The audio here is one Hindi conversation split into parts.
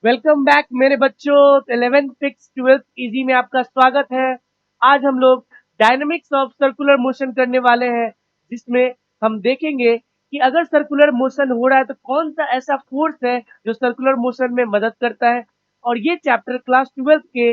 वेलकम बैक मेरे बच्चों। 11th फिक्स 12th इजी में आपका स्वागत है। आज हम लोग डायनेमिक्स ऑफ सर्कुलर मोशन करने वाले हैं, जिसमें हम देखेंगे कि अगर सर्कुलर मोशन हो रहा है तो कौन सा ऐसा फोर्स है जो सर्कुलर मोशन में मदद करता है। और ये चैप्टर क्लास 12th के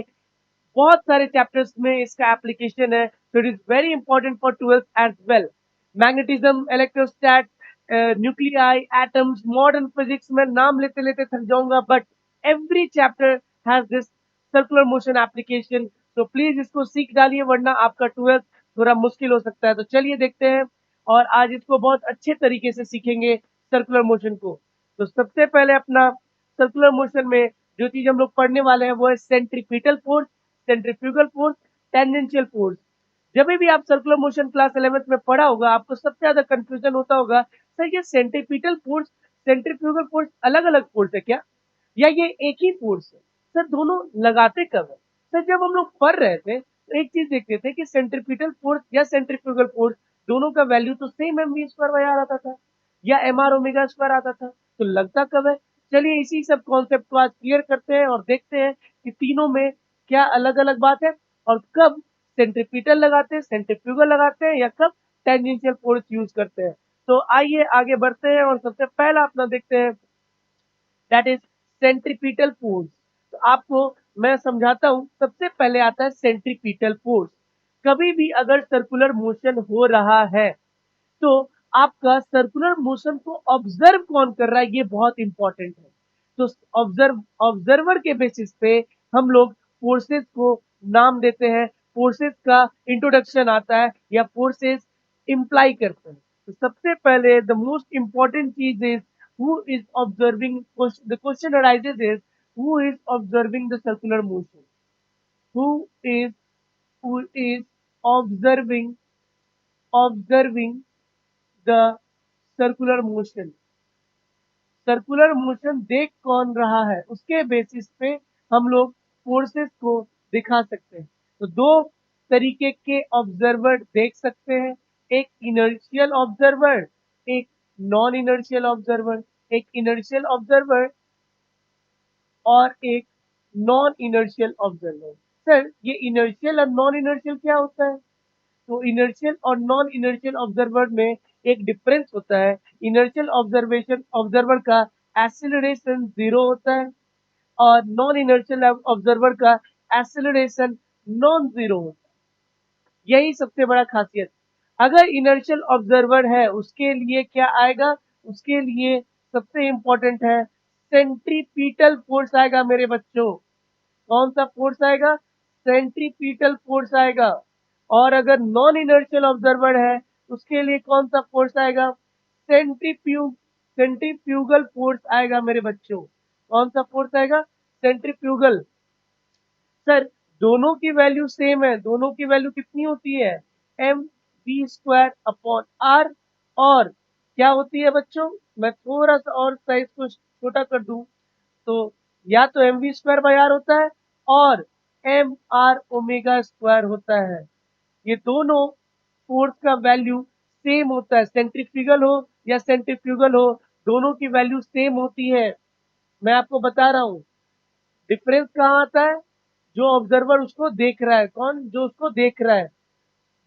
बहुत सारे चैप्टर्स में इसका एप्लीकेशन है, so it is very important for 12th as well. Magnetism, electrostat, nuclei, atoms, modern physics में नाम लेते लेते थक जाऊंगा, but every chapter has this circular motion application. तो प्लीज इसको सीख डालिए, वरना आपका 12th थोड़ा मुश्किल हो सकता है। तो चलिए देखते हैं, और आज इसको बहुत अच्छे तरीके से सीखेंगे सर्कुलर मोशन को। तो सबसे पहले अपना सर्कुलर मोशन में जो चीज हम लोग पढ़ने वाले हैं वो है centripetal force, centrifugal force, tangential force. जब भी आप सर्कुलर मोशन क्लास 11th में पढ़ा होगा, आपको सबसे ज्यादा कंफ्यूजन होता होगा, सर ये सेंट्रीपिटल फोर्स, सेंट्रीफ्यूगल फोर्स अलग अलग फोर्स है क्या, या ये एक ही फोर्स है? सर दोनों लगाते कब है? सर जब हम लोग पढ़ रहे थे तो एक चीज देखते थे कि सेंट्रीपिटल फोर्स या सेंट्रीफ्यूगल फोर्स दोनों का वैल्यू तो same m we square by r आता था, या एम आर ओमेगा स्क्वायर आता था। तो लगता कब है? चलिए इसी सब कॉन्सेप्ट को आज क्लियर करते हैं और देखते हैं कि तीनों में क्या अलग अलग बात है, और कब सेंट्रीपिटल लगाते हैं, सेंट्रीफ्यूगल लगाते हैं, या कब टेंजेंशियल फोर्स यूज करते हैं। तो आइए आगे बढ़ते हैं और सबसे पहला अपना देखते हैं, दैट इज सेंट्रीपिटल फोर्स। तो आपको मैं समझाता हूं। सबसे पहले आता है सेंट्रीपिटल फोर्स। कभी भी अगर सर्कुलर मोशन हो रहा है तो आपका सर्कुलर मोशन को ऑब्जर्व कौन कर रहा है, ये बहुत इंपॉर्टेंट है। तो ऑब्जर्वर के बेसिस पे हम लोग फोर्सेस को नाम देते हैं, फोर्सेस का इंट्रोडक्शन आता है, या फोर्सेस इंप्लाई करते हैं। तो सबसे पहले द मोस्ट इंपॉर्टेंट चीज is who is observing, the question arises is who is observing the circular motion, who is who is observing the circular motion। Circular motion देख कौन रहा है, उसके बेसिस पे हम लोग फोर्सेस को दिखा सकते हैं। तो दो तरीके के ऑब्जर्वर देख सकते हैं, एक इनर्शियल ऑब्जर्वर, एक नॉन इनर्शियल ऑब्जर्वर। एक इनर्शियल ऑब्जर्वर और एक नॉन इनर्शियल ऑब्जर्वर। सर ये इनर्शियल और नॉन इनर्शियल क्या होता है? तो इनर्शियल और नॉन इनर्शियल ऑब्जर्वर में एक डिफरेंस होता है। इनर्शियल ऑब्जर्वेशन ऑब्जर्वर का एक्सीलरेशन जीरो होता है, और नॉन इनर्शियल ऑब्जर्वर का एक्सीलरेशन नॉन जीरो होता है। यही सबसे बड़ा खासियत। अगर इनर्शियल ऑब्जर्वर है उसके लिए क्या आएगा? उसके लिए सबसे इंपॉर्टेंट है सेंट्रीपिटल फोर्स आएगा मेरे बच्चों। कौन सा फोर्स आएगा? सेंट्रीपिटल फोर्स आएगा। और अगर नॉन इनर्शियल ऑब्जर्वर है उसके लिए कौन सा फोर्स आएगा? सेंट्रीफ्यूगल फोर्स आएगा मेरे बच्चों। कौन सा फोर्स आएगा? सेंट्रीफ्यूगल। सर दोनों की वैल्यू सेम है, दोनों की वैल्यू कितनी होती है? M we square upon r. और क्या होती है बच्चों? मैं थोड़ा सा और साइज को छोटा कर दूं तो या तो m we square by r होता है, और एम आर ओमेगा स्क्वायर होता है। ये दोनों फोर्स का वैल्यू सेम होता है, सेंट्रीफ्यूगल हो या सेंट्रीफ्यूगल हो, दोनों की वैल्यू सेम होती है। मैं आपको बता रहा हूं डिफरेंस कहाँ आता है। जो ऑब्जर्वर उसको देख रहा है, कौन? जो उसको देख रहा है।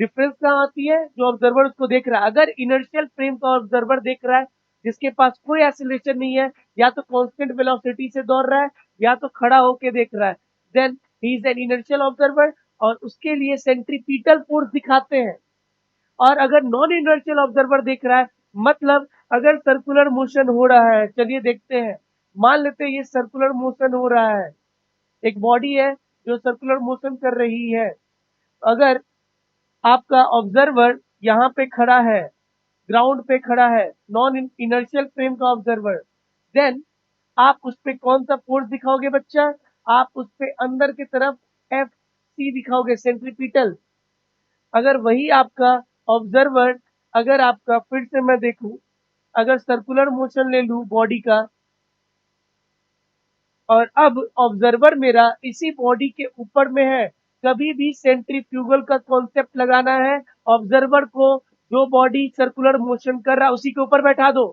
डिफरेंस कहाँ आती है? जो ऑब्जर्वर उसको देख रहा है। अगर इनर्शियल फ्रेम का ऑब्जर्वर देख रहा है जिसके पास कोई एक्सीलरेशन नहीं है, या तो कांस्टेंट वेलोसिटी से दौड़ रहा है, या तो खड़ा होके देख रहा है, then he is an inertial observer, और उसके लिए सेंट्रीपिटल फोर्स दिखाते हैं। और अगर नॉन इनर्शियल ऑब्जर्वर देख रहा है, मतलब अगर सर्कुलर मोशन हो रहा है, चलिए देखते हैं। मान लेते हैं ये सर्कुलर मोशन हो रहा है, एक बॉडी है जो सर्कुलर मोशन कर रही है। अगर आपका ऑब्जर्वर यहाँ पे खड़ा है, ग्राउंड पे खड़ा है, नॉन इनर्शियल फ्रेम का ऑब्जर्वर, देन आप उस पे कौन सा फोर्स दिखाओगे बच्चा? आप उस पे अंदर की तरफ एफ सी दिखाओगे, सेंट्रीपिटल। अगर वही आपका ऑब्जर्वर, अगर आपका फिर से मैं देखूं, अगर सर्कुलर मोशन ले लूं बॉडी का, और अब ऑब्जर्वर मेरा इसी बॉडी के ऊपर में है, कभी भी सेंट्रीफ्यूगल का कॉन्सेप्ट लगाना है। ऑब्जर्वर को जो बॉडी सर्कुलर मोशन कर रहा है उसी के ऊपर बैठा दो।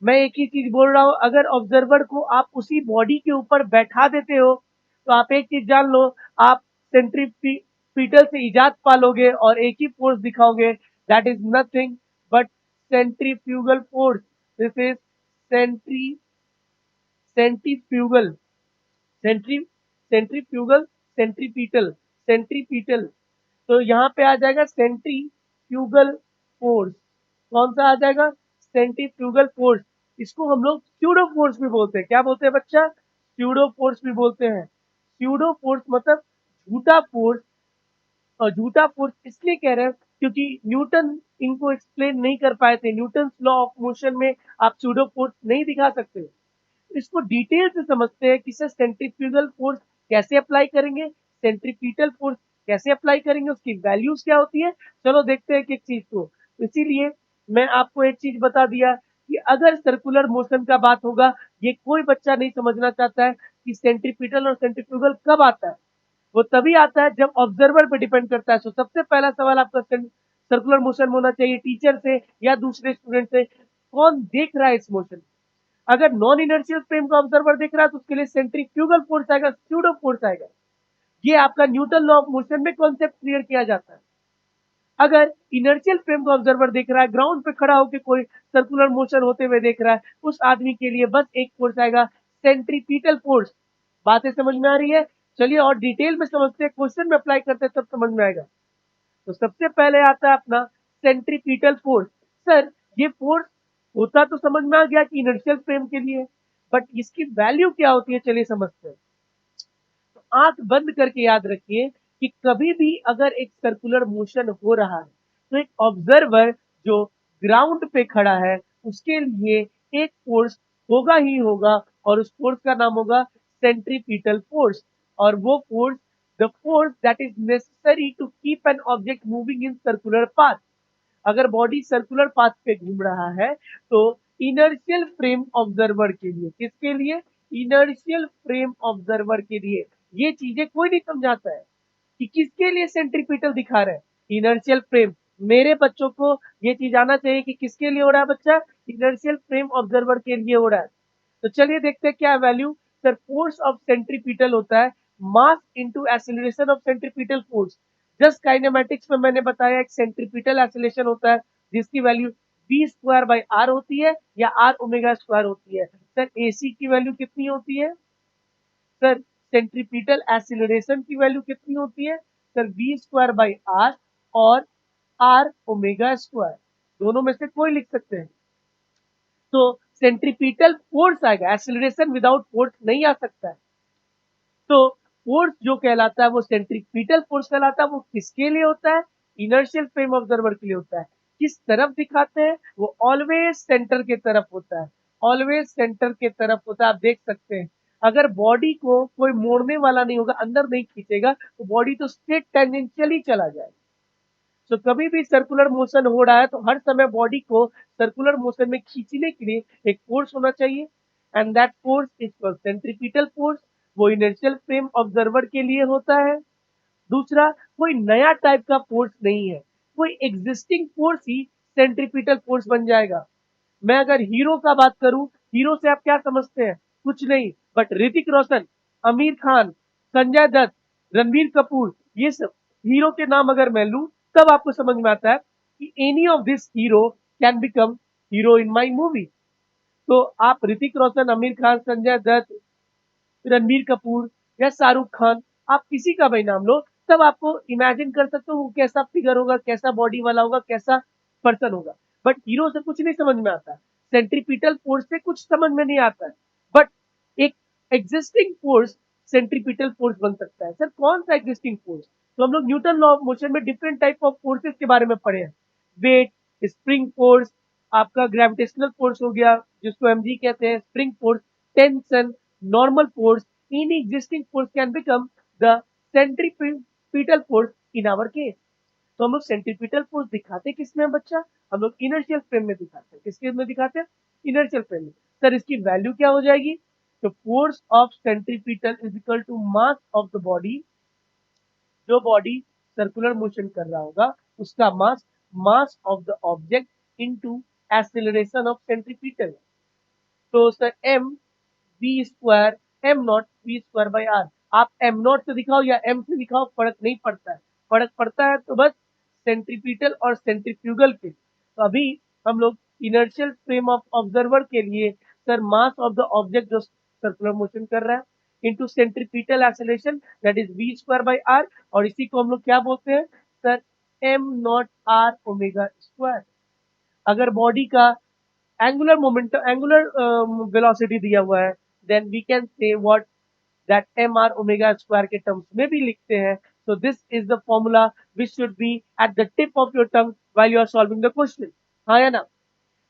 मैं एक ही चीज बोल रहा हूं, अगर ऑब्जर्वर को आप उसी बॉडी के ऊपर बैठा देते हो तो आप एक चीज जान लो, आप सेंट्रीपीटल से इजाद पालोगे और एक ही फोर्स दिखाओगे, that is nothing but centrifugal force. This is centri centrifugal centri centrifugal centripetal centripetal. तो यहाँ पे आ जाएगा सेंट्रीफ्यूगल फोर्स। कौन सा आ जाएगा? Centrifugal force. इसको हम लोग स्यूडो फोर्स भी बोलते हैं। क्या बोलते हैं बच्चा? स्यूडो फोर्स भी बोलते हैं। स्यूडो फोर्स मतलब झूठा फोर्स। और झूठा फोर्स इसलिए कह रहे हैं क्योंकि न्यूटन इनको एक्सप्लेन नहीं कर पाए थे। न्यूटन लॉ ऑफ मोशन में आप स्यूडो फोर्स नहीं दिखा सकते। इसको डिटेल से समझते हैं कि सर सेंट्रीफ्यूगल फोर्स कैसे अप्लाई करेंगे, सेंट्रीपिटल फोर्स कैसे अप्लाई करेंगे, उसकी वैल्यूज क्या होती है। चलो देखते हैं एक एक चीज को। इसीलिए मैं आपको एक चीज बता दिया कि अगर सर्कुलर मोशन का बात होगा, ये कोई बच्चा नहीं समझना चाहता है कि सेंट्रीपिटल और सेंट्रीफ्यूगल कब आता है। वो तभी आता है जब ऑब्जर्वर पे डिपेंड करता है। तो सबसे पहला सवाल आपका सर्कुलर मोशन होना चाहिए टीचर से या दूसरे स्टूडेंट से, कौन देख रहा है इस मोशन। अगर नॉन इनर्शियल फ्रेम का ऑब्जर्वर देख रहा है तो उसके लिए सेंट्रीफ्यूगल फोर्स आएगा, स्यूडो फोर्स आएगा। ये आपका न्यूटन लॉ ऑफ मोशन में कॉन्सेप्ट क्लियर किया जाता है। अगर इनर्शियल फ्रेम का ऑब्जर्वर देख रहा है, ग्राउंड पे खड़ा होकर कोई सर्कुलर मोशन होते हुए देख रहा है, उस आदमी के लिए बस एक फोर्स आएगा, सेंट्रीपिटल फोर्स। बातें समझ में आ रही है? चलिए और डिटेल में समझते हैं, क्वेश्चन में अप्लाई करते हैं तब समझ में आएगा। तो सबसे पहले आता है अपना सेंट्रीपिटल फोर्स। सर ये फोर्स होता तो समझ में आ गया कि इनर्शियल फ्रेम के लिए, बट इसकी वैल्यू क्या होती है, चलिए समझते हैं। तो आंख बंद करके याद रखिए कि कभी भी अगर एक सर्कुलर मोशन हो रहा है तो एक ऑब्जर्वर जो ग्राउंड पे खड़ा है उसके लिए एक फोर्स होगा ही होगा, और उस फोर्स का नाम होगा सेंट्रीपिटल फोर्स। और वो force, the force that is necessary to keep an object moving in circular path. अगर बॉडी सर्कुलर पाथ पे घूम रहा है तो इनर्शियल फ्रेम ऑब्जर्वर के लिए, किसके लिए? इनर्शियल फ्रेम ऑब्जर्वर के लिए। ये चीजें कोई नहीं समझाता है कि किसके लिए सेंट्रीपिटल दिखा रहे हैं, इनर्शियल फ्रेम। मेरे बच्चों को ये चीज आना चाहिए कि किसके लिए हो रहा है बच्चा, इनर्शियल फ्रेम ऑब्जर्वर के लिए हो रहा है। तो चलिए देखते हैं क्या value. Sir force of centripetal होता है mass into acceleration of centripetal force. Just kinematics में मैंने बताया एक सेंट्रीपिटल एक्सीलरेशन होता है जिसकी value v square by r होती है या आर ओमेगा स्क्वायर होती है। सर एसी की वैल्यू कितनी होती है? सर सेंट्रीपिटल एक्सीलरेशन की वैल्यू कितनी होती है? Sir v square by r और आर ओमेगा स्क्वायर, दोनों में से कोई लिख सकते हैं। तो सेंट्रीपिटल फोर्स आएगा, एक्सीलरेशन विदाउट फोर्स नहीं आ सकता है। तो फोर्स जो कहलाता है वो सेंट्रीपिटल फोर्स कहलाता है। वो किसके लिए होता है? इनर्शियल फ्रेम ऑब्जर्वर के लिए होता है। किस तरफ दिखाते हैं? वो ऑलवेज सेंटर के तरफ होता है, ऑलवेज सेंटर के तरफ होता है। आप देख सकते हैं अगर बॉडी को कोई मोड़ने वाला नहीं होगा, अंदर नहीं खींचेगा, तो बॉडी तो स्ट्रेट टेंजेंशियली चला जाएगा। तो कभी भी सर्कुलर मोशन हो रहा है तो हर समय बॉडी को सर्कुलर मोशन में खींचने के लिए एक फोर्स होना चाहिए, and that force is called centripetal force. वो इनर्शियल फ्रेम ऑब्जर्वर के लिए होता है। दूसरा, कोई नया टाइप का फोर्स नहीं है, कोई एग्जिस्टिंग फोर्स ही सेंट्रीपिटल फोर्स बन जाएगा। मैं अगर हीरो का बात करूं, हीरो से आप क्या समझते हैं? कुछ नहीं बट ऋतिक रोशन, आमिर खान, संजय दत्त, रणबीर कपूर, ये सब हीरो के नाम अगर मैं लूं तब आपको समझ में आता है कि any of this hero can become hero in my movie. तो आप ऋतिक रोशन, आमिर खान, संजय दत्त, रणबीर कपूर या शाहरुख खान, आप किसी का भी नाम लो, तब आपको इमेजिन कर सकते हो वो कैसा फिगर होगा, कैसा बॉडी वाला होगा, कैसा पर्सन होगा। बट हीरो से कुछ नहीं समझ में आता, सेंट्रीपिटल फोर्स से कुछ समझ में नहीं आता है। बट एक एग्जिस्टिंग फोर्स सेंट्रीपिटल फोर्स बन सकता है। सर कौन सा एग्जिस्टिंग फोर्स? तो हम लोग न्यूटन लॉ ऑफ मोशन में डिफरेंट टाइप ऑफ फोर्सेस के बारे में पढ़े हैं। वेट, स्प्रिंग फोर्स, आपका ग्रेविटेशनल फोर्स हो गया जिसको एमजी कहते हैं, spring force, tension, normal force, any existing force can become the centripetal force in our case। तो हम लोग सेंट्रीपिटल फोर्स दिखाते किसमें बच्चा? हम लोग इनर्शियल फ्रेम में दिखाते हैं। किसके में दिखाते हैं? इनर्शियल फ्रेम में। सर इसकी वैल्यू क्या हो जाएगी? तो force of centripetal is equal to mass of the body. जो बॉडी सर्कुलर मोशन कर रहा होगा उसका mass, mass of the object into acceleration of centripetal. तो sir M we square M naught V square by R. आप एम नॉट से दिखाओ या एम से दिखाओ, फर्क नहीं पड़ता है। फर्क पड़ता है तो बस सेंट्रीपिटल और सेंट्रीफ्यूगल पे। तो अभी हम लोग इनर्शियल फ्रेम ऑफ ऑब्जर्वर के लिए sir mass of the object जो सर्कुलर मोशन कर रहा है into centripetal acceleration that is v square by r, और इसी को हम लोग क्या बोलते हैं sir, m not r omega square. अगर बॉडी का एंगुलर मोमेंटम एंगुलर वेलोसिटी दिया हुआ है then we can say what that m r omega square के टर्म्स में भी लिखते हैं। So this is the formula which should be at the tip of your tongue while you are solving the question. हाँ या ना?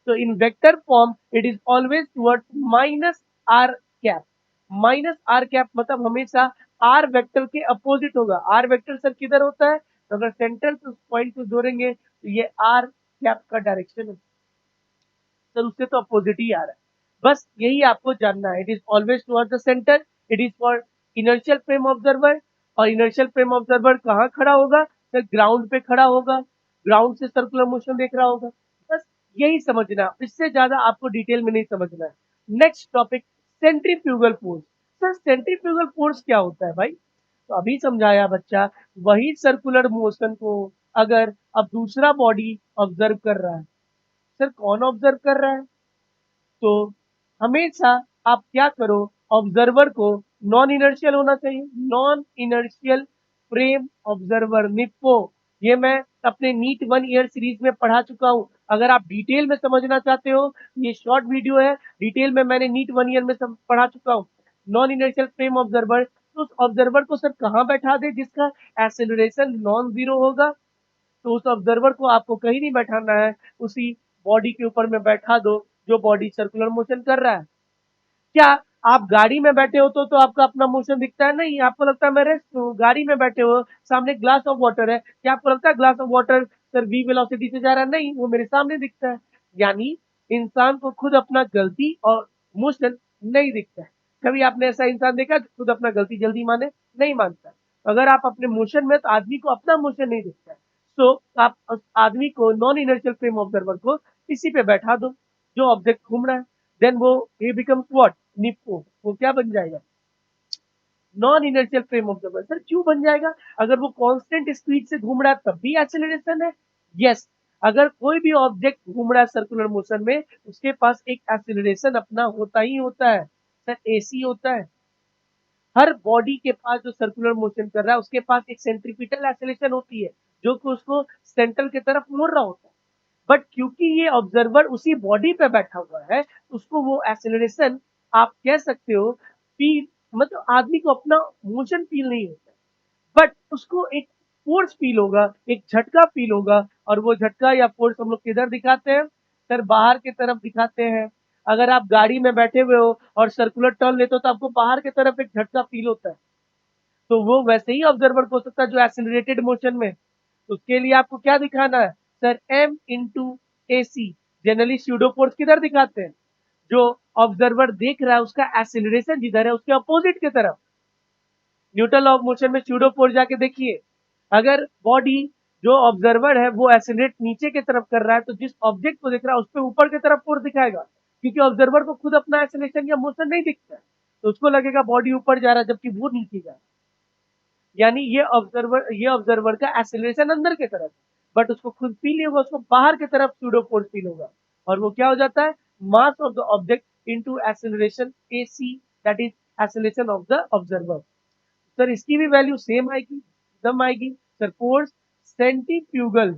So in vector form, it is always towards minus r cap. Minus r cap मतलब हमेशा आर वेक्टर के अपोजिट होगा। आर वेक्टर सर किधर होता है? तो अगर सेंटर से उस पॉइंट को जोड़ेंगे तो ये आर कैप का डायरेक्शन है सर, उससे तो अपोजिट ही आ रहा है। बस यही आपको जानना है। It is always toward the centre. It is for inertial frame observer. और इनर्शियल फ्रेम ऑब्जर्वर कहाँ खड़ा होगा सर? ग्राउंड पे खड़ा होगा, ग्राउंड से सर्कुलर मोशन देख रहा होगा। बस यही समझना, इससे ज्यादा आपको डिटेल में नहीं समझना है। Next topic, centrifugal force. Sir centrifugal force क्या होता है भाई? तो अभी समझाया बच्चा, वही सर्कुलर मोशन को अगर अब दूसरा बॉडी ऑब्जर्व कर रहा है, सर कौन ऑब्जर्व कर रहा है? तो हमेशा आप क्या करो, ऑब्जर्वर को नॉन इनर्शियल होना चाहिए। Non inertial frame observer Nippon, ये मैं अपने नीट 1 ईयर सीरीज में पढ़ा चुका हूं। अगर आप डिटेल में समझना चाहते हो, ये शॉर्ट वीडियो है, डिटेल में मैंने नीट 1 ईयर में सब पढ़ा चुका हूँ। नॉन इनर्शियल फ्रेम ऑब्जर्वर, तो उस ऑब्जर्वर को सर कहाँ बैठा दे जिसका एक्सेलरेशन नॉन जीरो होगा? तो उस ऑब्जर्वर को आपको कहीं नहीं बैठाना है, उसी बॉडी के ऊपर में बैठा दो जो बॉडी सर्कुलर मोशन कर रहा है। क्या आप गाड़ी में बैठे हो तो आपका अपना मोशन दिखता है? नहीं, आपको लगता है मैं रेस्ट हूँ। गाड़ी में बैठे हो, सामने ग्लास ऑफ वाटर है, क्या आपको लगता है glass of water sir v velocity से जा रहा है? नहीं, वो मेरे सामने दिखता है। यानी इंसान को खुद अपना गलती और मोशन नहीं दिखता है। कभी आपने ऐसा इंसान देखा जो खुद अपना गलती जल्दी माने? नहीं मानता। अगर आप अपने मोशन में, तो आदमी को अपना मोशन नहीं दिखता है। सो आप उस आदमी को, नॉन इनर्शियल फ्रेम ऑब्जर्वर को इसी पे बैठा दो जो ऑब्जेक्ट घूम रहा है। देन वो ये बिकम्स व्हाट, निप्पो। वो क्या बन जाएगा? Non inertial frame observer. Sir क्यों बन जाएगा? अगर वो कांस्टेंट स्पीड से घूम रहा है तब भी एक्सेलरेशन है। यस, अगर कोई भी ऑब्जेक्ट घूम रहा है सर्कुलर मोशन में, उसके पास एक एक्सेलरेशन अपना होता ही होता है सर, एसी होता है। हर बॉडी के पास जो सर्कुलर मोशन कर रहा है उसके पास एक सेंट्रीपिटल एक्सेलरेशन होती है जो कि उसको सेंटर की तरफ मोड़ रहा होता है। बट क्योंकि ये ऑब्जर्वर उसी बॉडी पे बैठा हुआ है, उसको वो एक्सेलरेशन आप कह सकते हो फील, मतलब आदमी को अपना मोशन फील नहीं होता, बट उसको एक फोर्स फील होगा, एक झटका फील होगा। और वो झटका या फोर्स हम लोग किधर दिखाते हैं सर? बाहर की तरफ दिखाते हैं। अगर आप गाड़ी में बैठे हुए हो और सर्कुलर टर्न लेते हो तो आपको बाहर की तरफ एक झटका फील होता है। तो वो वैसे ही ऑब्जर्वर को हो सकता है जो एक्सिलरेटेड मोशन में। तो उसके लिए आपको क्या दिखाना है sir? M into A C. Generally pseudo force किधर दिखाते हैं? जो ऑब्जर्वर देख रहा है उसका एक्सिलरेशन जिधर है उसके अपोजिट की तरफ। न्यूटन लॉ ऑफ मोशन में स्यूडो फोर्स जाके देखिए, अगर बॉडी जो ऑब्जर्वर है वो एक्सिलरेट नीचे की तरफ कर रहा है तो जिस ऑब्जेक्ट को देख रहा है उस पर ऊपर की तरफ फोर्स दिखाएगा, क्योंकि ऑब्जर्वर को खुद अपना एक्सिलेशन या मोशन नहीं दिखता है। तो उसको लगेगा बॉडी ऊपर जा रहा है जबकि वो नीचे जा रहा है। यानी ये ऑब्जर्वर का एक्सेलरेशन अंदर की तरफ, बट उसको खुद फील नहीं होगा, उसको बाहर की तरफ सूडो फोर्स फील होगा। और वो क्या हो जाता है? Mass of the object into acceleration A C, that is acceleration of the observer. Sir इसकी भी वैल्यू सेम आएगी, एकदम आएगी सर। फोर्स सेंट्रीफ्यूगल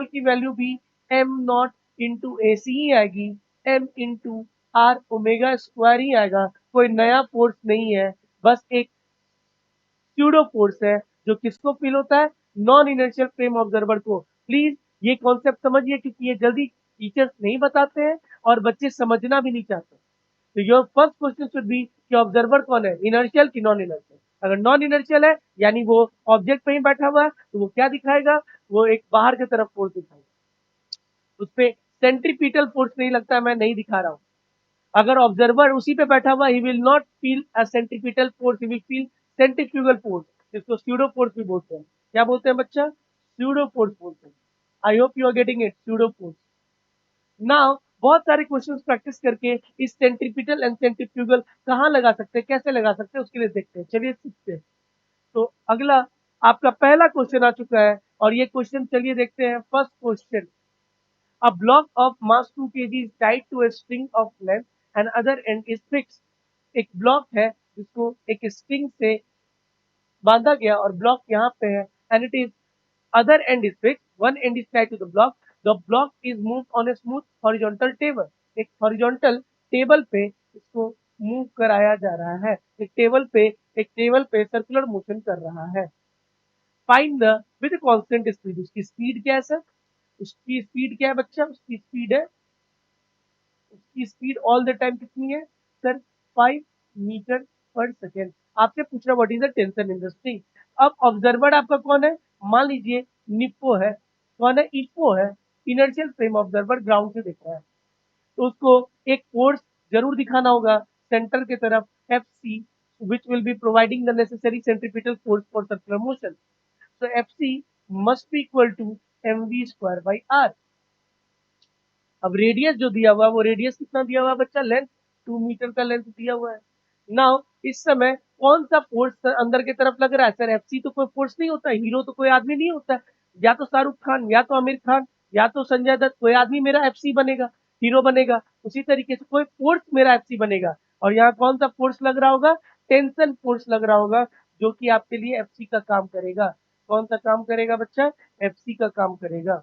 की वैल्यू भी M naught into A C ही आएगी, M into R omega square ही आएगा। कोई नया फोर्स नहीं है, बस एक स्यूडो फोर्स है जो किसको फील होता है? नॉन इनर्शियल फ्रेम ऑब्जर्वर को। प्लीज ये कॉन्सेप्ट समझिए, क्योंकि ये जल्दी टीचर्स नहीं बताते हैं और बच्चे समझना भी नहीं चाहते। तो your first question should be कि ऑब्जर्वर कौन है, इनर्शियल कि नॉन इनर्शियल? अगर नॉन इनर्शियल है यानी वो ऑब्जेक्ट पे ही बैठा हुआ है, तो वो क्या दिखाएगा? वो एक बाहर की तरफ फोर्स दिखाएगा, उस पर सेंट्रीपिटल फोर्स नहीं लगता है, मैं नहीं दिखा रहा हूँ। अगर ऑब्जर्वर उसी पे बैठा हुआ, he will not feel a centripetal force, he will feel centrifugal force, जिसको स्यूडो फोर्स भी बोलते हैं। क्या बोलते हैं बच्चा? स्यूडो फोर्स बोलते हैं। I hope you are getting it, pseudo force. Now बहुत सारे क्वेश्चंस प्रैक्टिस करके इस सेंट्रीपिटल एंड सेंट्रीफ्यूगल कहाँ लगा सकते हैं, कैसे लगा सकते हैं, उसके लिए देखते हैं। चलिए सीखते हैं। तो अगला आपका पहला क्वेश्चन आ चुका है और ये क्वेश्चन चलिए देखते हैं। First question, a block of mass 2 kg is tied to a string of length and other end is fixed। एक ब्लॉक है जिसको एक स्ट्रिंग से बांधा गया और ब्लॉक यहाँ पे है and it is other end is fixed, one end is tied to the block, the block is moved on a smooth horizontal table। एक horizontal टेबल पे इसको मूव कराया जा रहा है, एक टेबल पे सर्कुलर मोशन कर रहा है। Find the with constant speed, उसकी स्पीड क्या है सर? उसकी स्पीड क्या है बच्चा? उसकी स्पीड ऑल द टाइम कितनी है सर? 5 मीटर पर सेकेंड। आपसे पूछ रहा what is the tension in the string. अब ऑब्जर्वर आपका कौन है? मान लीजिए निप्पो है। कौन है? इप्पो है। इनर्शियल फ्रेम ऑब्जर्वर ग्राउंड से देख रहा है, तो उसको एक फोर्स जरूर दिखाना होगा सेंटर की तरफ, f c, which will be providing the necessary centripetal force for circular motion. So f c must be equal to m we square by r. अब रेडियस जो दिया हुआ है वो रेडियस कितना दिया हुआ है बच्चा? लेंथ 2 मीटर का लेंथ दिया हुआ है। नाउ इस समय कौन सा फोर्स अंदर की तरफ लग रहा है सर? एफसी तो कोई फोर्स नहीं होता, हीरो तो कोई आदमी नहीं होता। या तो शाहरुख खान, या तो आमिर खान, या तो संजय दत्त, कोई आदमी मेरा एफसी बनेगा, हीरो बनेगा। उसी तरीके से कोई फोर्स मेरा एफसी बनेगा और यहाँ कौन सा फोर्स लग रहा होगा? टेंशन फोर्स लग रहा होगा, जो कि आपके लिए एफसी का काम करेगा। कौन सा काम करेगा बच्चा? एफसी का काम करेगा।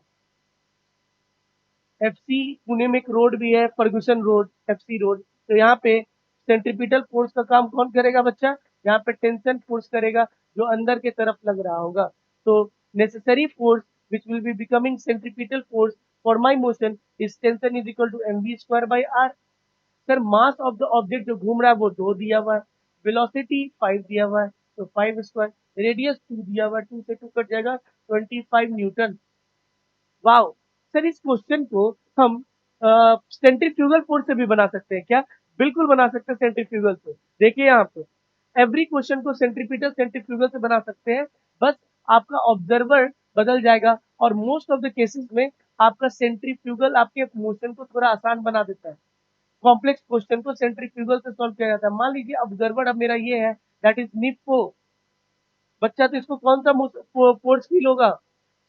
एफसी पुणे में एक रोड भी है, फर्गुसन रोड, एफसी रोड। तो यहाँ पे सेंट्रीपिटल फोर्स का काम कौन करेगा बच्चा? यहाँ पे टेंशन फोर्स करेगा, जो अंदर के तरफ लग रहा होगा। तो necessary force which will be becoming centripetal force for my motion is tension is equal to m we square by r. Sir mass of the object जो घूम रहा है वो 2 दिया हुआ है, वेलोसिटी 5 दिया हुआ है, तो 5 स्क्वायर, रेडियस 2 दिया हुआ है, 2 से 2 कट जाएगा, 25 न्यूटन। वाओ! सर इस क्वेश्चन को हम सेंट्रीफ्यूगल फोर्स से भी बना सकते हैं क्या? बिल्कुल बना सकते हैं सेंट्रीफ्यूगल से। देखिए यहाँ पे एवरी क्वेश्चन को सेंट्रीपिटल सेंट्रीफ्यूगल से बना सकते हैं, बस आपका ऑब्जर्वर बदल जाएगा और मोस्ट ऑफ द केसेस में आपका सेंट्रीफ्यूगल आपके मोशन को थोड़ा आसान बना देता है। कॉम्प्लेक्स क्वेश्चन को सेंट्रीफ्यूगल से सॉल्व किया जाता है। मान लीजिए ऑब्जर्वर अब मेरा ये है, दैट इज निप्पो बच्चा, तो इसको कौन सा फोर्स फील होगा?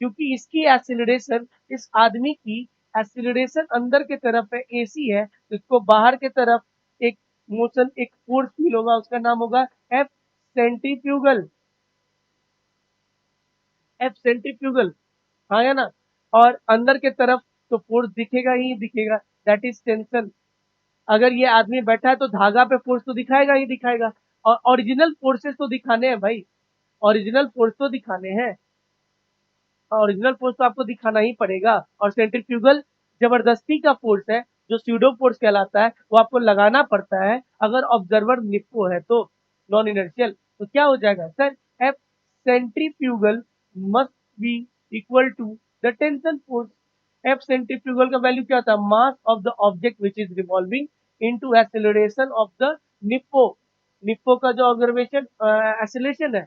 क्योंकि इसकी एक्सीलरेशन, इस आदमी की एक्सीलरेशन अंदर के तरफ है, एसी है, तो इसको बाहर के तरफ एक मोशन, एक फोर्स फील होगा, उसका नाम होगा एफ सेंट्रीफ्यूगल। एफ सेंट्रीफ्यूगल, हाँ या ना? और अंदर के तरफ तो फोर्स दिखेगा ही दिखेगा, दैट इज टेंशन। अगर ये आदमी बैठा है तो धागा पे फोर्स तो दिखाएगा ही दिखाएगा, और ओरिजिनल फोर्सेस तो दिखाने हैं भाई, ओरिजिनल फोर्स तो दिखाने हैं, ओरिजिनल फोर्स तो आपको दिखाना ही पड़ेगा। और सेंट्रीफ्यूगल जबरदस्ती का फोर्स है, जो स्यूडो फोर्स कहलाता है, वो आपको लगाना पड़ता है अगर ऑब्जर्वर निप्पो है तो, नॉन इनर्शियल। तो क्या हो जाएगा sir? F centrifugal must be equal to the tension force. F centrifugal का वैल्यू क्या होता है? Mass of the object which is revolving into acceleration of the निप्पो। निप्पो का जो ऑब्जर्वेशन एक्सेलरेशन है,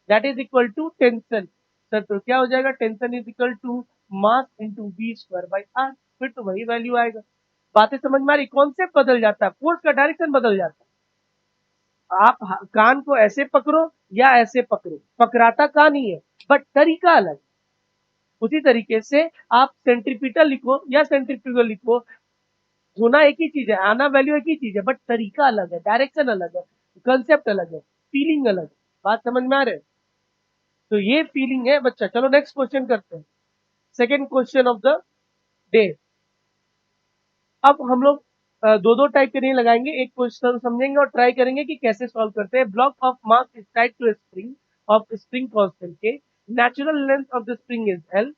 that is equal to tension. Sir तो क्या हो जाएगा? Tension is equal to mass into v square by r. फिर तो वही वैल्यू आएगा। बातें समझ में आ रही? कॉन्सेप्ट बदल जाता है, फोर्स का डायरेक्शन बदल जाता है। आप कान को ऐसे पकड़ो या ऐसे पकड़ो, पकड़ाता कान ही है, बट तरीका अलग। उसी तरीके से आप सेंट्रीपिटल लिखो या सेंट्रीफ्यूगल लिखो, होना एक ही चीज है, आना वैल्यू एक ही चीज है, बट तरीका अलग है, डायरेक्शन अलग है, कंसेप्ट अलग है, फीलिंग अलग है। बात समझ में आ रहे है? तो ये फीलिंग है बच्चा। चलो नेक्स्ट क्वेश्चन करते हैं, second question of the day. अब हम लोग दो दो टाइप के नहीं लगाएंगे, एक क्वेश्चन समझेंगे और ट्राई करेंगे कि कैसे सॉल्व करते हैं। Block of mass is tied to a spring of spring constant K. Natural length of the spring is L,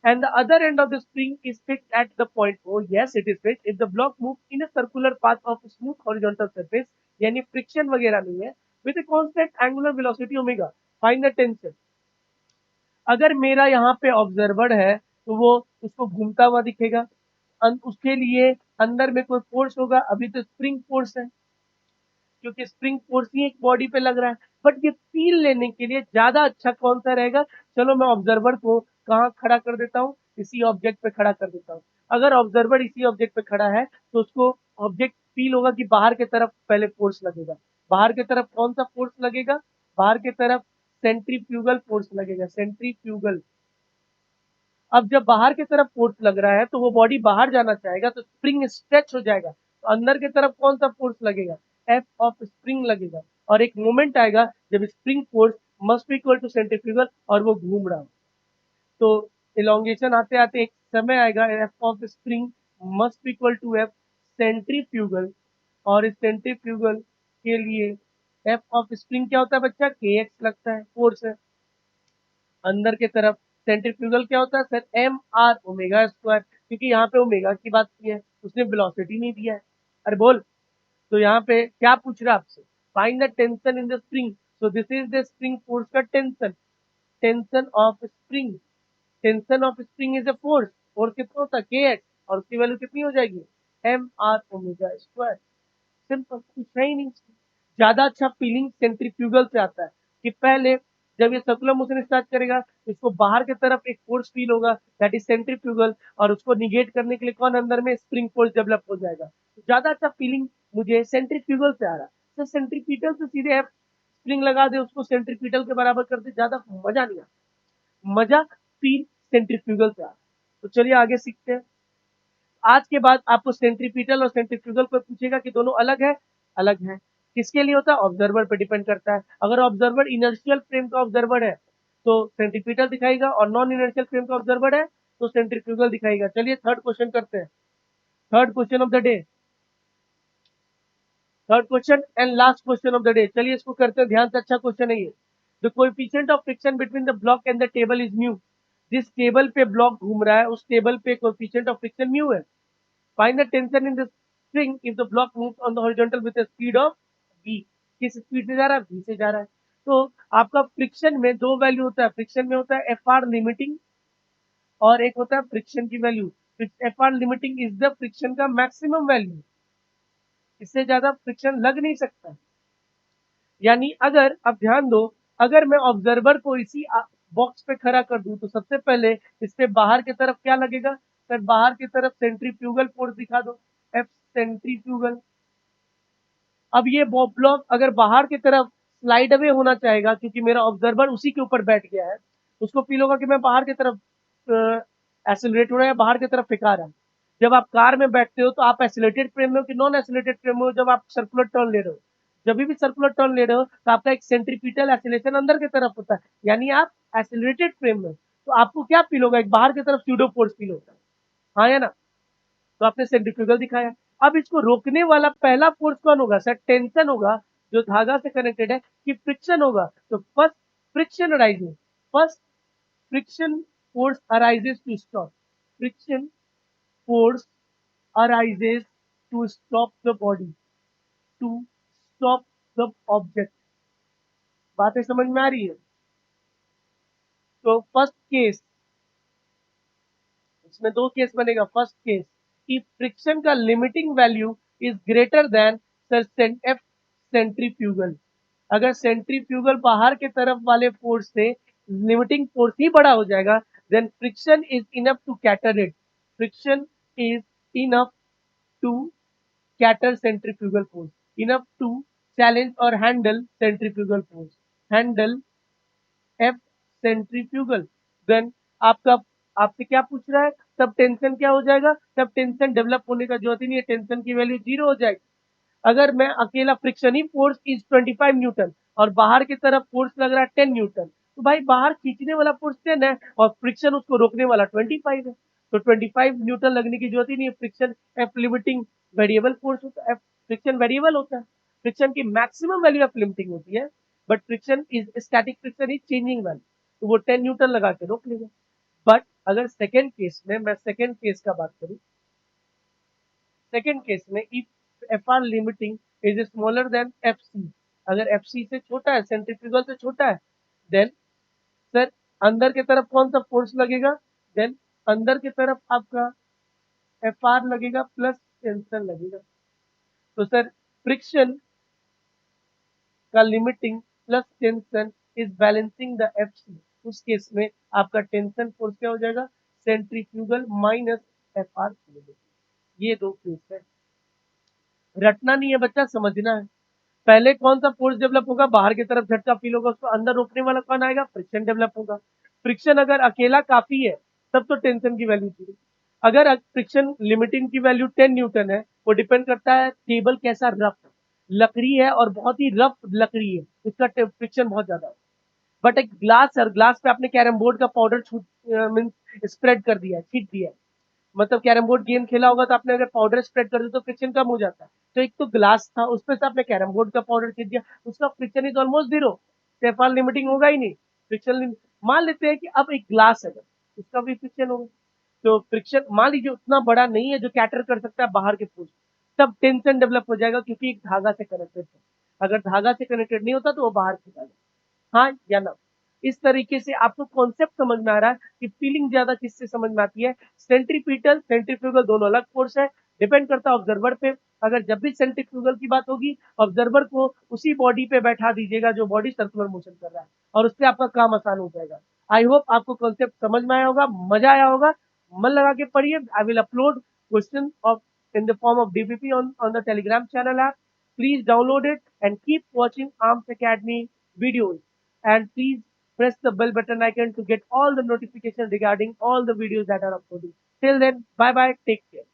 and the other end of the spring is fixed at the point O. Yes, it is fixed. If the block moves in a circular path of a smooth horizontal surface, यानी फ्रिक्शन वगैरह नहीं है, with a constant angular velocity omega, find the tension। अगर मेरा यहाँ पे ऑब्जर्वर है तो वो उसको घूमता हुआ दिखेगा, उसके लिए अंदर में कोई फोर्स होगा, अभी तो स्प्रिंग फोर्स है, क्योंकि स्प्रिंग फोर्स ही एक बॉडी पे लग रहा है। बट ये फील लेने के लिए ज्यादा अच्छा कौन सा रहेगा? चलो मैं ऑब्जर्वर को कहाँ खड़ा कर देता हूँ, इसी ऑब्जेक्ट पे खड़ा कर देता हूँ। अगर ऑब्जर्वर इसी ऑब्जेक्ट पे खड़ा है तो उसको ऑब्जेक्ट फील होगा कि बाहर की तरफ पहले फोर्स लगेगा। बाहर की तरफ कौन सा फोर्स लगेगा? बाहर की तरफ सेंट्रीफ्यूगल फोर्स लगेगा, सेंट्रीफ्यूगल। अब जब बाहर की तरफ फोर्स लग रहा है तो वो बॉडी बाहर जाना चाहेगा तो स्प्रिंग स्ट्रेच हो जाएगा, तो अंदर की तरफ कौन सा फोर्स लगेगा? एफ ऑफ स्प्रिंग लगेगा, और एक मोमेंट आएगा जब spring force must be equal to centrifugal और वो घूम रहा हो। तो इलोंगेशन आते आते एक समय आएगा f of spring must be equal to f centrifugal, और इस सेंट्रीफ्यूगल के लिए एफ ऑफ स्प्रिंग क्या होता है बच्चा? के एक्स लगता है, फोर्स है। अंदर की तरफ सेंट्रीफ्यूगल क्या होता है sir? M r omega square, क्योंकि यहाँ पे ओमेगा की बात की है, उसने वेलोसिटी नहीं दिया है। अरे बोल, तो यहाँ पे क्या पूछ रहा है आपसे? Find the tension in the spring, so this is the spring force का tension, tension of spring. Tension of spring is a force, force कितना होता है? के एक्स, और उसकी वैल्यू कितनी हो जाएगी? M r omega square. Simple, कुछ है ही नहीं। ज्यादा अच्छा फीलिंग सेंट्रीफ्यूगल से आता है कि पहले जब ये सर्कुलर मोशन स्टार्ट करेगा तो इसको बाहर की तरफ एक फोर्स फील होगा, दैट इज सेंट्रीफ्यूगल, और उसको निगेट करने के लिए कौन अंदर में? स्प्रिंग फोर्स डेवलप हो जाएगा। तो ज्यादा अच्छा फीलिंग मुझे सेंट्रीफ्यूगल से आ रहा है। तो सेंट्रीपिटल से सीधे आप स्प्रिंग लगा दे, उसको सेंट्रीपिटल के बराबर कर दे, ज्यादा मजा नहीं आता। मजा फील सेंट्रीफ्यूगल से आ रहा है। तो चलिए आगे सीखते हैं। आज के बाद आपको सेंट्रीपिटल और सेंट्रीफ्यूगल को पूछेगा कि दोनों अलग है, अलग है। किसके लिए होता है? ऑब्जर्वर पे डिपेंड करता है। अगर ऑब्जर्वर इनर्शियल फ्रेम का ऑब्जर्वर है तो सेंट्रीपिटल दिखाएगा, और नॉन इनर्शियल फ्रेम का ऑब्जर्वर है तो सेंट्रीफ्यूगल दिखाएगा। चलिए थर्ड क्वेश्चन करते हैं, third question of the day, third question and last question of the day. चलिए इसको करते हैं, ध्यान से, अच्छा क्वेश्चन है ये। The coefficient of friction between the block and the table is mu. जिस टेबल पे ब्लॉक घूम रहा है उस टेबल पे कोएफिशिएंट ऑफ फ्रिक्शन म्यू है। Find the tension in the string if the block moves on the horizontal with a speed of v। किस स्पीड से जा रहा है? v से जा रहा है। तो आपका फ्रिक्शन में दो वैल्यू होता है, फ्रिक्शन में होता है एफ आर लिमिटिंग और एक होता है फ्रिक्शन की value. F r limiting is the friction का मैक्सिमम वैल्यू, इससे ज्यादा फ्रिक्शन लग नहीं सकता। यानी अगर आप ध्यान दो, अगर मैं ऑब्जर्वर को इसी बॉक्स पे खड़ा कर दूं तो सबसे पहले इस पे बाहर की तरफ क्या लगेगा सर? बाहर की तरफ सेंट्रीफ्यूगल फोर्स दिखा दो, एफ सेंट्रीफ्यूगल। अब ये ब्लॉक अगर बाहर की तरफ स्लाइड अवे होना चाहेगा, क्योंकि मेरा ऑब्जर्वर उसी के ऊपर बैठ गया है, उसको फील होगा कि मैं बाहर की तरफ एक्सेलरेट हो रहा है, बाहर की तरफ फेंका रहा है। जब आप कार में बैठते हो तो आप एक्सेलरेटेड फ्रेम में हो कि नॉन एक्सेलरेटेड फ्रेम में हो? जब आप सर्कुलर टर्न ले रहे हो, जब भी सर्कुलर टर्न ले रहे हो तो आपका एक सेंट्रीपिटल एक्सेलरेशन अंदर की तरफ होता है, यानी आप एक्सेलरेटेड फ्रेम में हो। तो आपको क्या फील होगा? एक बाहर की तरफ स्यूडो फोर्स फील होता है, हाँ या ना? तो आपने सेंट्रीफ्यूगल दिखाया। अब इसको रोकने वाला पहला फोर्स कौन होगा सर? टेंशन होगा, जो धागा से कनेक्टेड है, कि फ्रिक्शन होगा। तो first friction arises, first friction force arises to stop, friction force arises to stop the body, to stop the object. बातें समझ में आ रही है? तो फर्स्ट केस, इसमें दो केस बनेगा। फर्स्ट केस कि फ्रिक्शन का limiting value is greater than F centrifugal. अगर सेंट्रीफ्यूगल बाहर के तरफ वाले फोर्स से लिमिटिंग फोर्स ही बड़ा हो जाएगा, then friction is enough to cater it, friction is enough to cater centrifugal force, enough to challenge और handle centrifugal force, handle F centrifugal. देन आपका, आपसे क्या पूछ रहा है? तब टेंशन क्या हो जाएगा? तब टेंशन डेवलप होने का जरूरत ही नहीं है, टेंशन की वैल्यू जीरो हो जाएगी। अगर मैं अकेला friction he force is 25 Newton और बाहर की तरफ फोर्स लग रहा है 10 न्यूटन, तो भाई बाहर खींचने वाला फोर्स 10 है और फ्रिक्शन उसको रोकने वाला 25 है, तो 25 न्यूटन लगने की जरूरत ही नहीं है। Friction F limiting variable force होता है, फ्रिक्शन वेरिएबल होता है, फ्रिक्शन की मैक्सिमम वैल्यू एफ लिमिटिंग होती है, but friction is static, friction is changing value, तो वो 10 न्यूटन लगा के रोक लेगा। बट अगर सेकेंड केस में, मैं सेकेंड केस का बात करूं, सेकेंड केस में if f r limiting is smaller than f c, अगर एफ सी से छोटा है, सेंट्रीफ्यूगल से छोटा है, देन सर अंदर की तरफ कौन सा फोर्स लगेगा? देन अंदर की तरफ आपका एफ आर लगेगा प्लस टेंशन लगेगा। तो सर फ्रिक्शन का limiting plus tension is balancing the f c, उस केस में आपका टेंशन फोर्स क्या हो जाएगा? सेंट्रीफ्यूगल माइनस FR ये दो केस है। रटना नहीं है बच्चा, समझना है। पहले कौन सा फोर्स डेवलप होगा, बाहर की तरफ झटका फील होगा, उसको अंदर रोकने वाला कौन आएगा, फ्रिक्शन डेवलप होगा। फ्रिक्शन अगर अकेला काफी है तब तो टेंशन की वैल्यू 0। अगर फ्रिक्शन लिमिटिंग की वैल्यू 10 न्यूटन है, वो डिपेंड करता है टेबल कैसा रफ लकड़ी है और बहुत ही रफ लकड़ी है, इसका फ्रिक्शन बहुत ज्यादा है। बट एक ग्लास है, ग्लास पे आपने कैरम बोर्ड का पाउडर छूट मीन्स स्प्रेड कर दिया है, छीट दिया है, मतलब कैरम बोर्ड गेम खेला होगा तो आपने अगर पाउडर स्प्रेड कर दिया तो फ्रिक्शन कम हो जाता है। तो एक तो ग्लास था, उस पर से आपने कैरम बोर्ड का पाउडर छीट दिया, उसका friction is almost 0, Teflon limiting होगा ही नहीं। फ्रिक्शन मान लेते हैं कि अब एक ग्लास है, उसका भी फ्रिक्शन होगा। तो फ्रिक्शन मान लीजिए उतना बड़ा नहीं है जो कैटर कर सकता है बाहर के फोर्स, तब टेंशन डेवलप हो जाएगा क्योंकि एक धागा से कनेक्टेड है। अगर धागा से कनेक्टेड नहीं होता तो वो बाहर खींचा जाएगा। हाँ या ना? इस तरीके से आपको कॉन्सेप्ट समझ में आ रहा है कि फीलिंग ज्यादा किससे समझ में आती है, सेंट्रीपिटल सेंट्रीफ्यूगल दोनों अलग फोर्स है, डिपेंड करता है ऑब्जर्वर पे। अगर जब भी सेंट्रीफ्यूगल की बात होगी, ऑब्जर्वर को उसी बॉडी पे बैठा दीजिएगा जो बॉडी सर्कुलर मोशन कर रहा है, और उससे आपका काम आसान हो जाएगा। आई होप आपको कॉन्सेप्ट समझ में आया होगा, मजा आया होगा। मन लगा के पढ़िए। I will upload question of in the form of DPP on the Telegram channel app. Please download it and keep watching Arms Academy videos. And please press the bell button icon to get all the notifications regarding all the videos that are uploading. Till then, bye bye. Take care.